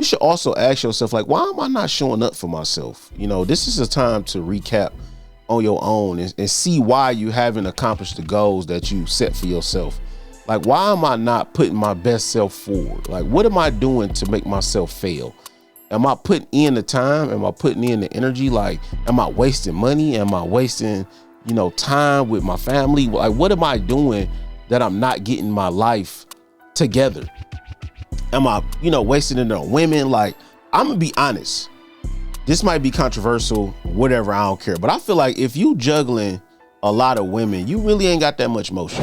you should also ask yourself, like, why am I not showing up for myself? This is a time to recap on your own and see why you haven't accomplished the goals that you set for yourself. Like, why am I not putting my best self forward? Like, what am I doing to make myself fail? Am I putting in the time? Am I putting in the energy? Like, am I wasting money? Am I wasting, time with my family? Like, what am I doing that I'm not getting my life together? Am I, wasting it on women? Like, I'm gonna be honest. This might be controversial, whatever, I don't care. But I feel like if you juggling a lot of women, you really ain't got that much motion.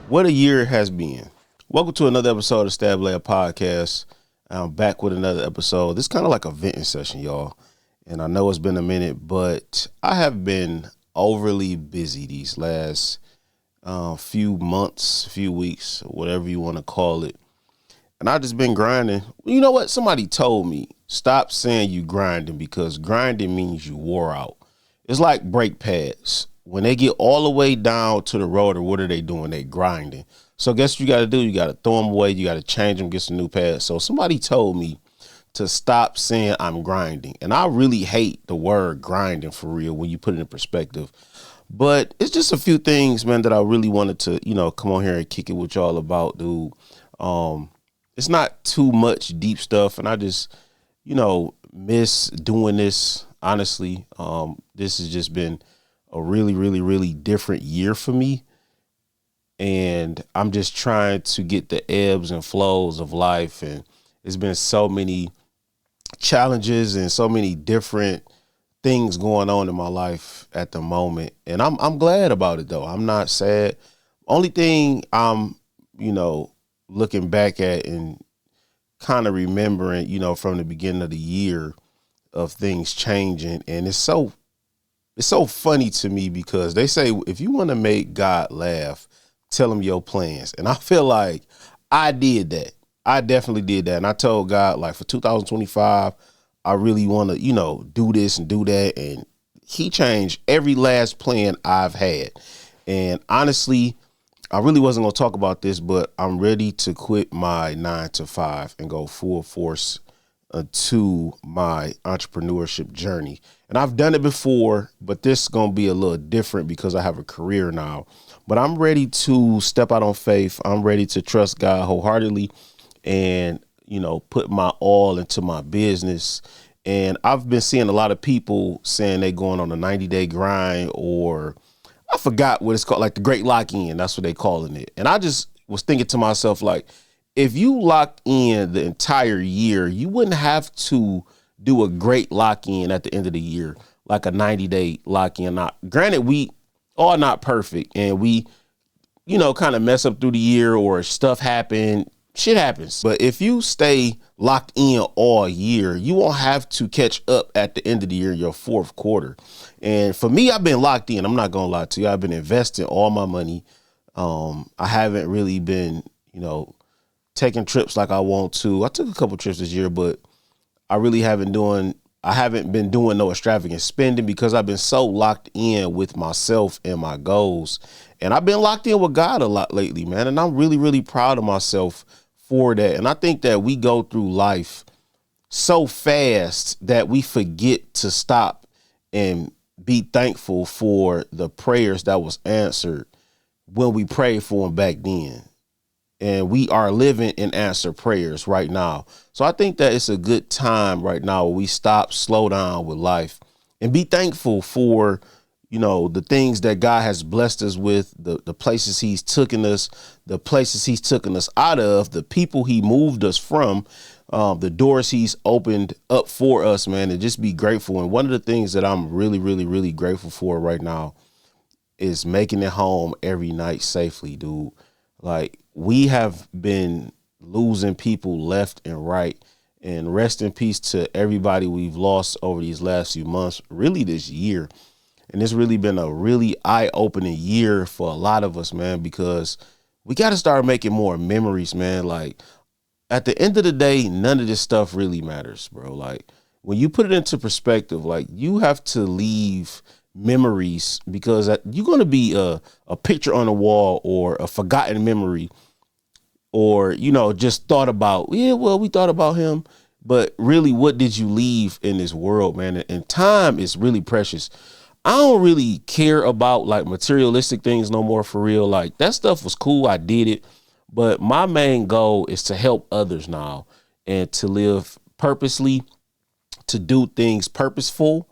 What a year it has been. Welcome to another episode of Stab Layer Podcast. I'm back with another episode. This is kind of like a venting session, y'all. And I know it's been a minute, but I have been overly busy these last few months, few weeks, whatever you want to call it. And I just been grinding. You know what? Somebody told me, stop saying you grinding, because grinding means you wore out. It's like brake pads. When they get all the way down to the road, or what are they doing? They grinding. So guess what you got to do? You got to throw them away. You got to change them, get some new pads. So somebody told me to stop saying I'm grinding. And I really hate the word grinding for real when you put it in perspective. But it's just a few things, man, that I really wanted to, come on here and kick it with y'all about, dude. It's not too much deep stuff. And I just, miss doing this. Honestly, this has just been a really, really, really different year for me. And I'm just trying to get the ebbs and flows of life. And it's been so many challenges and so many different things going on in my life at the moment. And I'm glad about it, though. I'm not sad. Only thing I'm, looking back at and kind of remembering, from the beginning of the year of things changing. And it's so funny to me, because they say, if you want to make God laugh, tell him your plans. And I feel like I did that. I definitely did that. And I told God, like, for 2025, I really want to, do this and do that. And he changed every last plan I've had. And honestly, I really wasn't going to talk about this, but I'm ready to quit my 9 to 5 and go full force to my entrepreneurship journey. And I've done it before, but this is going to be a little different because I have a career now. But I'm ready to step out on faith. I'm ready to trust God wholeheartedly and, put my all into my business. And I've been seeing a lot of people saying they going on a 90-day grind, or I forgot what it's called, like the Great Lock-In. That's what they calling it. And I just was thinking to myself, like, if you lock in the entire year, you wouldn't have to do a great lock-in at the end of the year, like a 90-day lock-in. Now, granted, we are not perfect, and we, kind of mess up through the year, or stuff happen. Shit happens. But if you stay locked in all year, you won't have to catch up at the end of the year, your fourth quarter. And for me, I've been locked in. I'm not going to lie to you. I've been investing all my money. I haven't really been, taking trips like I want to. I took a couple trips this year, but I haven't been doing no extravagant spending, because I've been so locked in with myself and my goals. And I've been locked in with God a lot lately, man. And I'm really, really proud of myself for that. And I think that we go through life so fast that we forget to stop and be thankful for the prayers that was answered when we prayed for them back then. And we are living in answered prayers right now. So I think that it's a good time right now where we stop, slow down with life, and be thankful for, the things that God has blessed us with, the places he's taken us, the places he's taken us out of, the people he moved us from, the doors he's opened up for us, man, and just be grateful. And one of the things that I'm really, really, really grateful for right now is making it home every night safely, dude. Like, we have been losing people left and right, and rest in peace to everybody we've lost over these last few months, really this year. And it's really been a really eye-opening year for a lot of us, man, because we got to start making more memories, man. Like, at the end of the day, none of this stuff really matters, bro. Like, when you put it into perspective, like, you have to leave memories, because you're going to be a picture on the wall, or a forgotten memory, or, just thought about, yeah, well, we thought about him. but really, what did you leave in this world, man? And time is really precious. I don't really care about like materialistic things no more, for real. Like that stuff was cool. I did it. But my main goal is to help others now and to live purposely, to do things purposeful,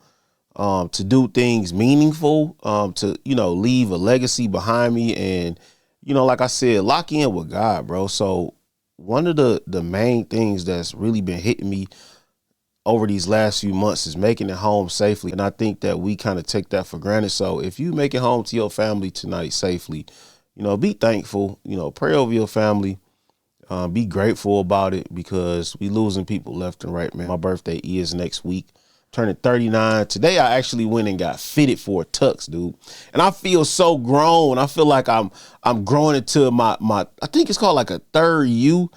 to do things meaningful, to, leave a legacy behind me. And, like I said, lock in with God, bro. So one of the main things that's really been hitting me over these last few months is making it home safely. And I think that we kind of take that for granted. So if you make it home to your family tonight safely, be thankful, pray over your family, be grateful about it, because we losing people left and right, man. My birthday is next week, turning 39. Today, I actually went and got fitted for a tux, dude. And I feel so grown. I feel like I'm growing into my, I think it's called like a third you.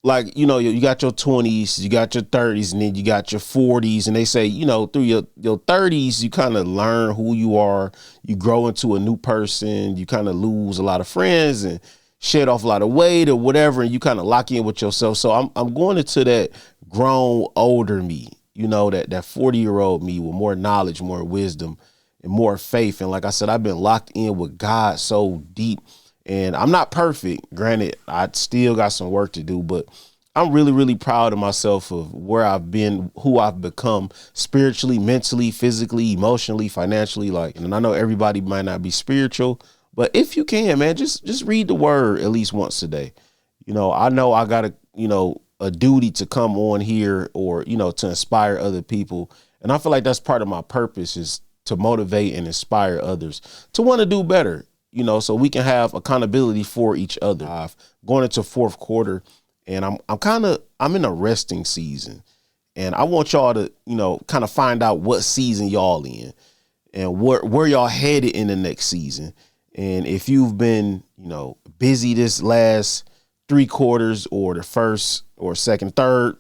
Like, you got your 20s, you got your 30s, and then you got your 40s. And they say, through your 30s, you kind of learn who you are. You grow into a new person. You kind of lose a lot of friends and shed off a lot of weight or whatever. And you kind of lock in with yourself. So I'm going into that grown, older me, that 40-year-old me with more knowledge, more wisdom, and more faith. And like I said, I've been locked in with God so deep. And I'm not perfect. Granted, I still got some work to do, but I'm really, really proud of myself of where I've been, who I've become spiritually, mentally, physically, emotionally, financially. And I know everybody might not be spiritual, but if you can, man, just read the word at least once a day. I know I got a duty to come on here or, to inspire other people. And I feel like that's part of my purpose, is to motivate and inspire others to want to do better. So we can have accountability for each other. I've gone into fourth quarter, and I'm in a resting season, and I want y'all to, kind of find out what season y'all in and where y'all headed in the next season. And if you've been, busy this last 3 quarters or the first or second, third,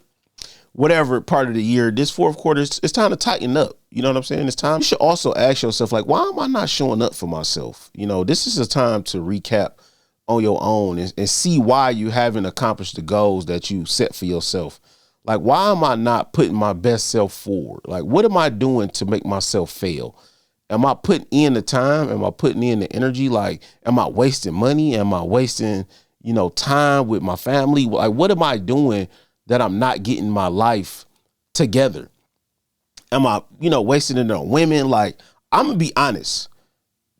whatever part of the year, this fourth quarter, it's time to tighten up. You know what I'm saying? It's time. You should also ask yourself, like, why am I not showing up for myself? This is a time to recap on your own and see why you haven't accomplished the goals that you set for yourself. Like, why am I not putting my best self forward? Like, what am I doing to make myself fail? Am I putting in the time? Am I putting in the energy? Like, am I wasting money? Am I wasting, time with my family? Like, what am I doing that I'm not getting my life together? Am I, wasting it on women? Like, I'm gonna be honest.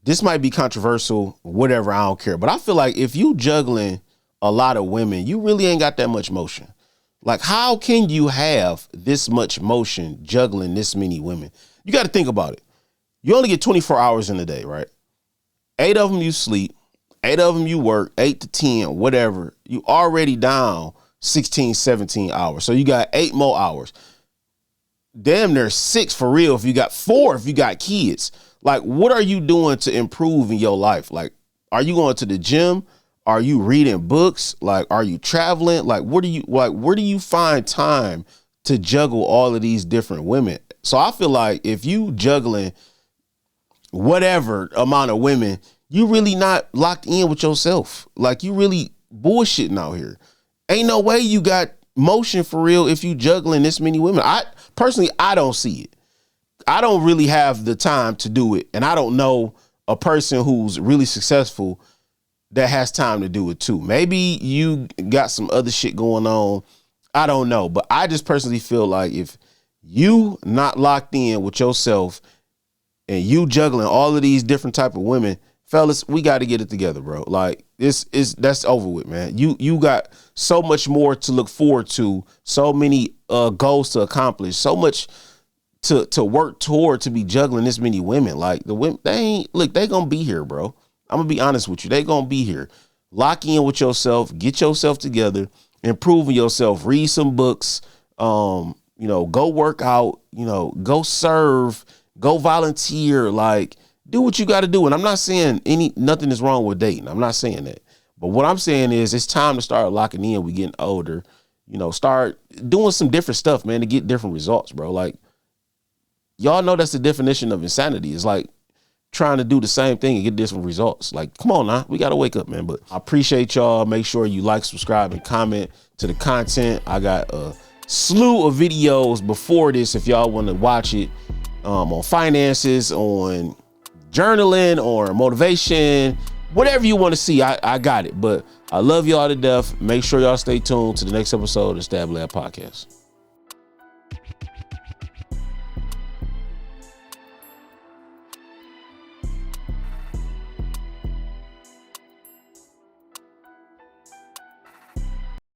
This might be controversial, whatever, I don't care. But I feel like if you juggling a lot of women, you really ain't got that much motion. Like, how can you have this much motion juggling this many women? You got to think about it. You only get 24 hours in a day, right? 8 of them you sleep, 8 of them you work, 8 to 10, whatever. You already down 16, 17 hours. So you got 8 more hours. Damn, there's 6 for real if you got 4 if you got kids. Like, what are you doing to improve in your life? Like, are you going to the gym? Are you reading books? Like, are you traveling? Like, where do you find time to juggle all of these different women? So I feel like if you juggling whatever amount of women, you really not locked in with yourself. Like, you really bullshitting out here. Ain't no way you got motion for real if you juggling this many women. Personally, I don't see it. I don't really have the time to do it. And I don't know a person who's really successful that has time to do it too. Maybe you got some other shit going on. I don't know. But I just personally feel like if you not locked in with yourself and you juggling all of these different type of women, fellas, we got to get it together, bro. Like, that's over with, man. You got so much more to look forward to, so many goals to accomplish, so much to work toward, to be juggling this many women. Like, the women, they gonna be here, bro. I'm gonna be honest with you. They gonna be here. Lock in with yourself, get yourself together, improving yourself, read some books, go work out, go serve, go volunteer, like, do what you got to do. And I'm not saying nothing is wrong with dating. I'm not saying that. But what I'm saying is it's time to start locking in. We getting older, start doing some different stuff, man, to get different results, bro. Like, y'all know that's the definition of insanity. It's like trying to do the same thing and get different results. Like, come on now, we got to wake up, man. But I appreciate y'all. Make sure you like, subscribe, and comment to the content. I got a slew of videos before this if y'all want to watch it, on finances, on journaling, or motivation, whatever you want to see. I got it. But I love y'all to death. Make sure y'all stay tuned to the next episode of Stab Lab Podcast.